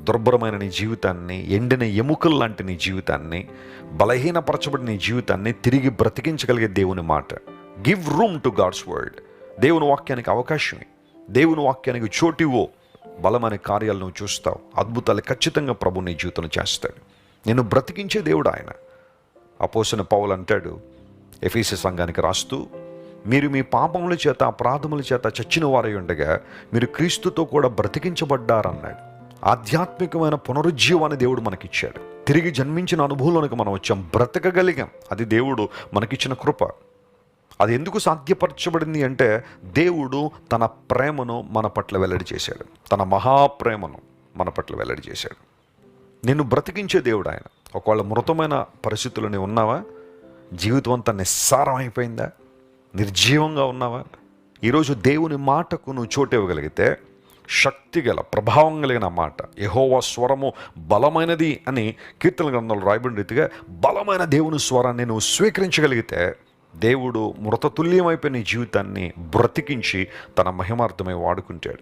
దుర్భరమైన నీ జీవితాన్ని, ఎండిన ఎముకలు లాంటి నీ జీవితాన్ని, బలహీనపరచబడిన నీ జీవితాన్ని తిరిగి బ్రతికించగలిగే దేవుని మాట. Give room to God's word. దేవుని వాక్యానికి అవకాశమే, దేవుని వాక్యానికి చోటివో. బలమైన కార్యాలు నువ్వు చూస్తావు, అద్భుతాలు ఖచ్చితంగా ప్రభు నీ జీవితంలో చేస్తాడు. నిన్ను బ్రతికించే దేవుడు ఆయన. అపోస్తలుడైన పౌలు అంటాడు ఎఫెసీ సంఘానికి రాస్తూ, మీరు మీ పాపముల చేత అపరాధముల చేత చచ్చిన వారై ఉండగా మీరు క్రీస్తుతో కూడా బ్రతికించబడ్డారన్నాడు. ఆధ్యాత్మికమైన పునరుజ్జీవాన్ని దేవుడు మనకిచ్చాడు. తిరిగి జన్మించిన అనుభవంలోనికి మనం వచ్చాం, బ్రతకగలిగాం. అది దేవుడు మనకిచ్చిన కృప. అది ఎందుకు సాధ్యపరచబడింది అంటే దేవుడు తన ప్రేమను మన పట్ల వెల్లడి చేశాడు, తన మహాప్రేమను మన పట్ల వెల్లడి చేశాడు. నిన్ను బ్రతికించే దేవుడు ఆయన. ఒకవేళ మృతమైన పరిస్థితుల్లో నీవు ఉన్నావా? జీవితం అంతా నిస్సారం అయిపోయిందా? నిర్జీవంగా ఉన్నావా? ఈరోజు దేవుని మాటకు నువ్వు చోటు ఇవ్వగలిగితే, శక్తి గల ప్రభావం కలిగిన మాట, యెహోవా స్వరము బలమైనది అని కీర్తన గ్రంథంలో రాయబడిన రీతిగా బలమైన దేవుని స్వరాన్ని నువ్వు స్వీకరించగలిగితే, దేవుడు మృతతుల్యమైపోయిన నీ జీవితాన్ని బ్రతికించి తన మహిమార్థమై వాడుకుంటాడు.